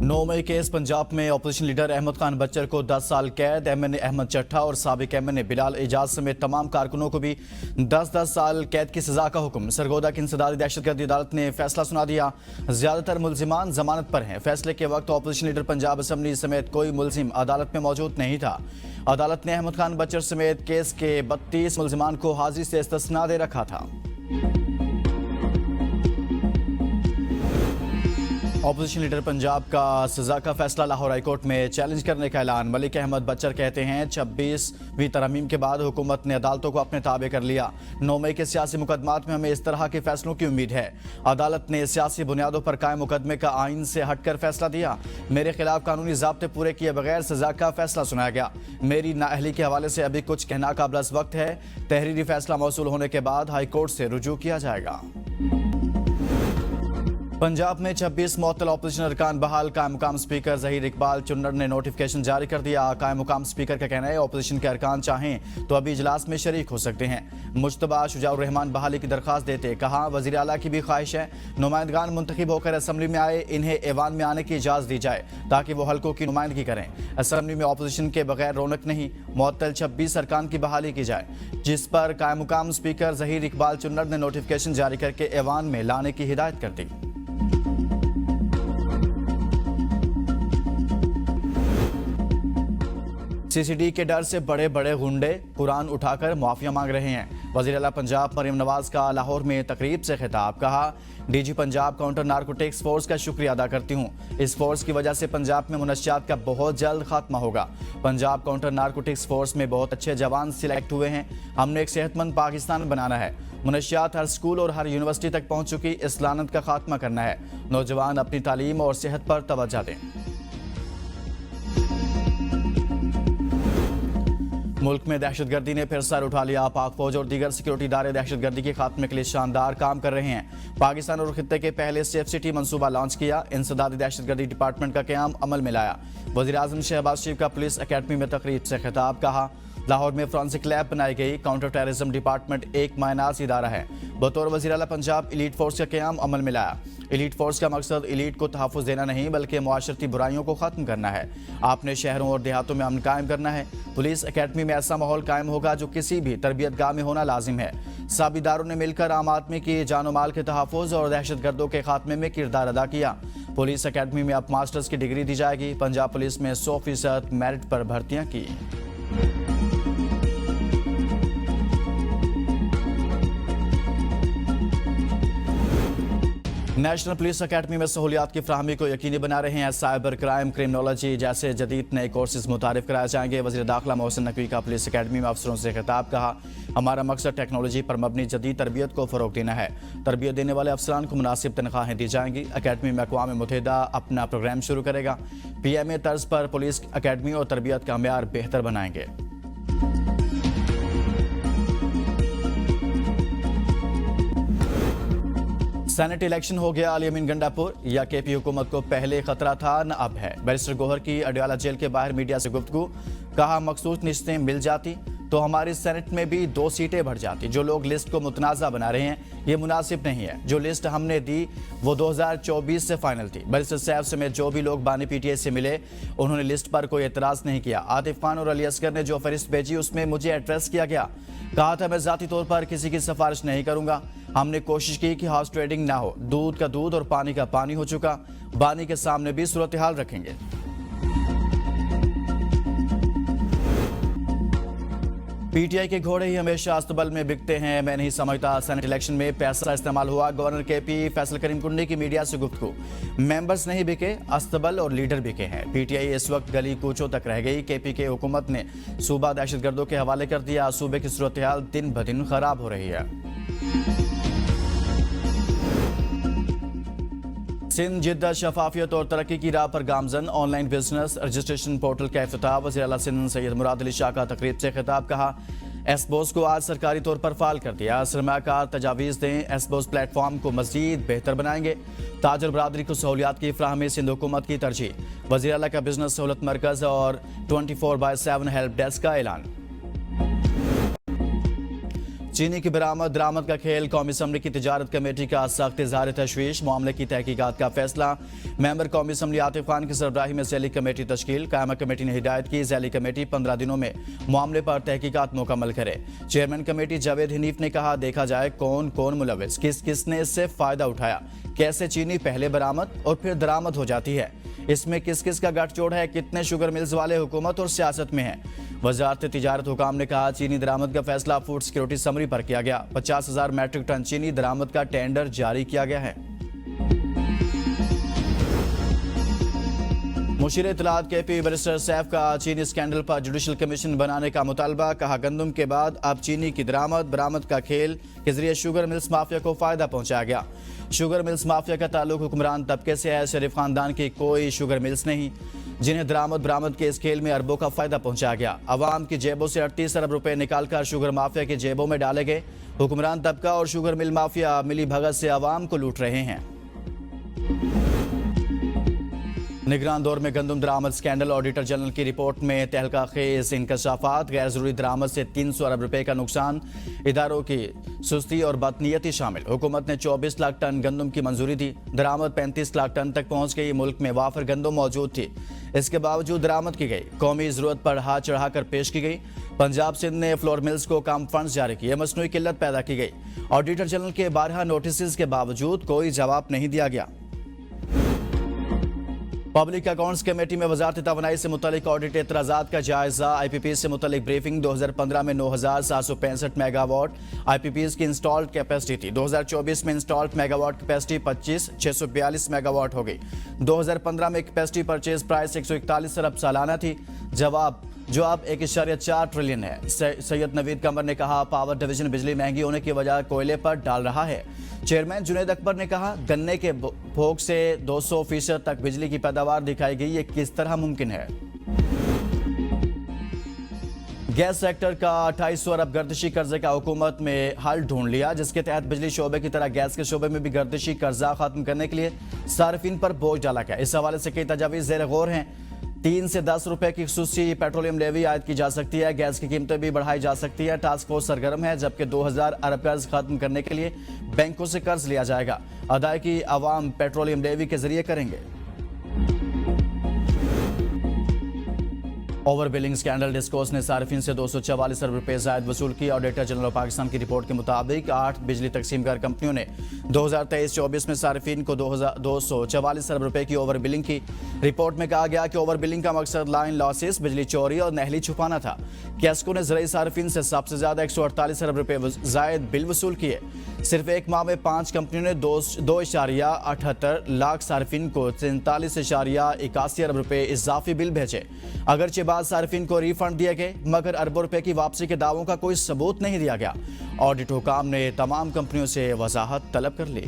9 मई case Punjab में opposition leader Ahmad Khan बच्चर को 10 साल कैद। एमएनए अहमद चट्ठा और साबिक एमएनए बिलाल एजाज समेत तमाम कारकुनों को भी 10-10 साल कैद की सजा का हुक्म। सरगोदा की इंसदादी दहशतगर्दी अदालत ने फैसला सुना दिया। ज्यादातर मुल्जिमान जमानत पर हैं। फैसले के वक्त अपोजिशन लीडर पंजाब असम्बली समेत कोई मुल्जिम अदालत में मौजूद नहीं था। अदालत ने अहमद खान बच्चर समेत केस के 32 मुल्जिमान को हाजिरी से इस्तिस्ना दे रखा था। अपोजिशन लीडर पंजाब का सजा का फैसला लाहौर हाई कोर्ट में चैलेंज करने का ऐलान। मलिक अहमद बच्चर कहते हैं 26वीं तरमीम के बाद हुकूमत ने अदालतों को अपने ताबे कर लिया। 9 मई के सियासी मुकदमात में हमें इस तरह के फैसलों की उम्मीद है। अदालत ने सियासी बुनियादों पर कायम मुकदमे का आइन से हटकर फैसला दिया। मेरे खिलाफ कानूनी ज़ाब्ते पूरे किए बगैर सजा का फैसला सुनाया गया। मेरी नाअहली के हवाले से अभी कुछ कहना काबिल वक्त है। तहरीरी फैसला मौसूल होने के बाद हाई कोर्ट से रुजू किया जाएगा। पंजाब में 26 मुअत्तल अपोजिशन अरकान बहाल। कायम मुकाम स्पीकर ज़हीर इकबाल चुन्नर ने नोटिफिकेशन जारी कर दिया। कायम मुकाम स्पीकर का कहना है अपोजिशन के अरकान चाहें तो अभी इजलास में शरीक हो सकते हैं। मुश्तबा शुजाउर रहमान बहाली की दरख्वास्त देते कहा वज़ीर आला की भी ख्वाहिश है नुमाइंदगान मुंतखब होकर असम्बली में आए, इन्हें ऐवान में आने की इजाज़त दी जाए ताकि वो हल्कों की नुमाइंदगी करें। असम्बली में अपोजिशन के बगैर रौनक नहीं। मुअत्तल 26 अरकान की बहाली की जाए, जिस पर कायम मुकाम स्पीकर ज़हीर इकबाल चुन्नर ने नोटिफिकेशन जारी करके ऐवान में लाने की हिदायत कर दी। सीसीडी के डर से बड़े बड़े गुंडे कुरान उठाकर मुआफिया मांग रहे हैं। वज़ीर आला पंजाब मरियम नवाज का लाहौर में तकरीब से खिताब। कहा DG Punjab counter narcotics force का शुक्रिया अदा करती हूँ। इस फोर्स की वजह से पंजाब में मुनशियात का बहुत जल्द खात्मा होगा। पंजाब काउंटर नारकोटिक्स फोर्स में बहुत अच्छे जवान सिलेक्ट हुए हैं। हमने एक सेहतमंद पाकिस्तान बनाना है। मुनशियात हर स्कूल और हर यूनिवर्सिटी तक पहुँच चुकी, इस लानत का खात्मा करना है। नौजवान अपनी तालीम और सेहत पर तवज्जो दें। मुल्क में दहशतगर्दी ने फिर सर उठा लिया। पाक फौज और दीगर सिक्योरिटी इदारे दहशतगर्दी के खात्मे के लिए शानदार काम कर रहे हैं। पाकिस्तान और खित्ते के पहले सेफ सिटी मंसूबा लॉन्च किया। इंसदादी दहशतगर्दी डिपार्टमेंट का क़याम अमल में लाया। वज़ीर आज़म शहबाज शरीफ का पुलिस अकेडमी में तकरीब से खिताब। कहा लाहौर में फॉरेंसिक लैब बनाई गई। काउंटर टेररिज्म डिपार्टमेंट एक मायनाज इदारा है। बतौर वज़ीर आला पंजाब एलीट फोर्स का क़याम अमल में लाया। एलीट फोर्स का मकसद एलीट को तहफ़्फ़ुज़ देना नहीं बल्कि मुआशरती बुराइयों को ख़त्म करना है। आपने शहरों और देहातों में अमन कायम करना है। पुलिस अकेडमी में ऐसा माहौल कायम होगा जो किसी भी तरबियत गाह में होना लाजिम है। सब इदारों ने मिलकर आम आदमी की जान माल के तहफ़्फ़ुज़ और दहशतगर्दों के खात्मे में किरदार अदा किया। पुलिस अकेडमी में अब मास्टर्स की डिग्री दी जाएगी। पंजाब पुलिस में 100% मेरिट पर भर्तियाँ की। नेशनल पुलिस अकेडमी में सहूलियात की फ्राहमी को यकीनी बना रहे हैं। साइबर क्राइम, क्रिमिनोलॉजी जैसे जदीद नए कोर्सेज मुतारिफ कराए जाएंगे। वज़ीर दाखिला मोहसिन नकवी का पुलिस अकेडमी में अफसरों से खिताब। कहा हमारा मकसद टेक्नोलॉजी पर मबनी जदीद तरबियत को फ़रोग देना है। तरबियत देने वाले अफसरान को मुनासिब तनख्वाहें दी जाएंगी। अकेडमी में अक़वाम मुत्तहिदा अपना प्रोग्राम शुरू करेगा। PMA तर्ज पर पुलिस अकेडमी और तरबियत का मेयार बेहतर बनाएंगे। सेनेट इलेक्शन हो गया अली अमीन गंडापुर। या KP हुकूमत को पहले खतरा था न अब है। बैरिस्टर गौहर की अडयाला जेल के बाहर मीडिया से गुफ्तगू। कहा मखसूस निश्तें मिल जाती तो हमारी सेनेट में भी 2 सीटें बढ़ जाती। जो लोग लिस्ट को मुतनाज़ा बना रहे हैं ये मुनासिब नहीं है। जो लिस्ट हमने दी वो 2024 से फाइनल थी। बैरिस्टर साहब समेत जो भी लोग बानी PTI से मिले उन्होंने लिस्ट पर कोई एतराज़ नहीं किया। आतिफ खान और अली असगर ने जो फहरिस्त भेजी उसमें मुझे एड्रेस किया गया। कहा था मैं ज़ाती तौर पर किसी की सिफारिश नहीं करूँगा। हमने कोशिश की कि हाउस ट्रेडिंग ना हो। दूध का दूध और पानी का पानी हो चुका। बानी के सामने भी सूरत हाल रखेंगे। PTI के घोड़े ही हमेशा अस्तबल में बिकते हैं। मैं नहीं समझता सेनेट इलेक्शन में पैसा इस्तेमाल हुआ। गवर्नर KP फैसल करीम कुंडी की मीडिया से गुफ्तगू। मेंबर्स नहीं बिके, अस्तबल और लीडर बिके हैं। PTI इस वक्त गली कूचों तक रह गई। KP के हुकूमत ने सूबा दहशतगर्दों के हवाले कर दिया। सूबे की सूरत हाल दिन ब दिन खराब हो रही है। सिंध जिद्दत शफाफियत और तरक्की की राह पर गामजन। ऑनलाइन बिजनेस रजिस्ट्रेशन पोर्टल का इफ्तिताह। वज़ीर आला सिंध सैयद मुराद अली शाह का तकरीब से खिताब। कहा एसबोस को आज सरकारी तौर पर फाल कर दिया। सरमाकार तजावीज़ दें। एसबोस प्लेटफॉर्म को मज़ीद बेहतर बनाएंगे। ताजर बरादरी को सहूलियात की फ्राहमी सिंध हुकूमत की तरजीह। वज़ीर आला का बिजनेस सहूलत मरकज़ और 24/7 हेल्प डेस्क का ऐलान। चीनी की दरामद का खेल। कौमी असम्बली की तिजारत कमेटी का सख्त इजहार तशवीश। मामले की तहकीकात का फैसला। मेंबर कौमी असम्बली आतिफ खान की सरबराही में ज़ैली कमेटी तश्कील। कायमा कमेटी ने हिदायत की ज़ैली कमेटी 15 दिनों में मामले पर तहकीकात मुकम्मल करे। चेयरमैन कमेटी जावेद हनीफ ने कहा देखा जाए कौन कौन मुलव्विस, किसने इससे फायदा उठाया, कैसे चीनी पहले बरामद और फिर दरामद हो जाती है, इसमें किस किस का गठजोड़ है, कितने शुगर मिल्स वाले हुकूमत और सियासत में हैं। वजारत तिजारत हुकाम ने कहा चीनी दरामद का फैसला फूड सिक्योरिटी समरी पर किया गया। 50,000 मैट्रिक टन चीनी दरामद का टेंडर जारी किया गया है। मुशीर इत्तलात KP बैरिस्टर सैफ का चीनी स्कैंडल पर जुडिशल कमीशन बनाने का मुतालबा। कहा गंदम के बाद अब चीनी की बरामद का खेल के जरिए शुगर मिल्स माफिया को फायदा पहुंचाया गया। शुगर मिल्स माफिया का ताल्लुक हुक्मरान तबके से है। शरीफ खानदान की कोई शुगर मिल्स नहीं जिन्हें बरामद के इस खेल में अरबों का फायदा पहुंचाया गया। अवाम की जेबों से 38 अरब रुपए निकालकर शुगर माफिया की जेबों में डाले गए। हुक्मरान तबका और शुगर मिल माफिया मिली भगत से अवाम को लूट रहे हैं। निगरान दौर में गंदम दरामद स्कैंडल। ऑडिटर जनरल की रिपोर्ट में तहलका खेज इंकशाफात। गैर जरूरी दरामद से 300 अरब रुपए का नुकसान। इदारों की सुस्ती और बदनीयती शामिल। हुकूमत ने 24 लाख टन गंदम की मंजूरी दी। दरामद 35 लाख टन तक पहुंच गई। मुल्क में वाफर गंदम मौजूद थी, इसके बावजूद दरामद की गई। कौमी जरूरत पर हाथ चढ़ाकर पेश की गई। पंजाब सिंध ने फ्लोर मिल्स को कम फंड जारी किए। मसनूई किल्लत पैदा की गई। ऑडिटर जनरल के 12 नोटिस के बावजूद कोई जवाब नहीं दिया गया। पब्लिक अकाउंट्स कमेटी में वजारत तवानाई से मुतल्लिक ऑडिट एतराज़ात का जायजा। IPPs से मुतल्लिक ब्रीफिंग। 2015 में 9,765 मेगावाट IPPs की इंस्टॉल्ड कैपेसिटी थी। 2024 में इंस्टॉल्ड मेगावाट कैपेसिटी 25,642 मेगावाट हो गई। 2015 में कैपेसिटी परचेज प्राइस 141 अरब सालाना थी। जवाब 1.4 ट्रिलियन है। सैयद नवीद कमर ने कहा पावर डिवीजन बिजली महंगी होने की वजह कोयले पर डाल रहा है। चेयरमैन जुनैद अकबर ने कहा गन्ने के भोग से 200% तक बिजली की पैदावार दिखाई गई, ये किस तरह मुमकिन है। गैस सेक्टर का 2800 अरब गर्दिशी कर्जे का हुकूमत में हल ढूंढ लिया, जिसके तहत बिजली शोबे की तरह गैस के शोबे में भी गर्दिशी कर्जा खत्म करने के लिए सार्फिन पर बोझ डाला गया। इस हवाले से कई तजावीज़ ज़ेर गौर हैं। 3 से 10 रुपए की खुसूसी पेट्रोलियम लेवी आयद की जा सकती है। गैस की कीमतें भी बढ़ाई जा सकती है। टास्क फोर्स सरगर्म है, जबकि 2000 अरब कर्ज खत्म करने के लिए बैंकों से कर्ज लिया जाएगा। अदायगी अवाम पेट्रोलियम लेवी के जरिए करेंगे। Over billing scandal. डिस्कोर्स ने सार्फिन से 244 अरब रुपए जायद वसूल की। ऑडिटर जनरल ऑफ पाकिस्तान की रिपोर्ट के मुताबिक 8 बिजली तकसीमकार कंपनियों ने 2023-24 में सार्फिन को 244 अरब रुपए की ओवर बिलिंग की। रिपोर्ट में कहा गया कि ओवर बिलिंग का मकसद लाइन लॉसेस, बिजली चोरी और नहली छुपाना था। कैस्को ने ज़राई सार्फिन से सबसे ज्यादा 148 अरब रुपए जायद बिल वसूल किए। सिर्फ एक माह में 5 कंपनियों ने 2.78 लाख सार्फिन को 43.81 अरब रुपए इजाफी बिल भेजे। अगरचे बाद सार्फिन को रिफंड दिए गए, मगर अरबों रुपए की वापसी के दावों का कोई सबूत नहीं दिया गया। ऑडिट हुकाम ने तमाम कंपनियों से वजाहत तलब कर ली।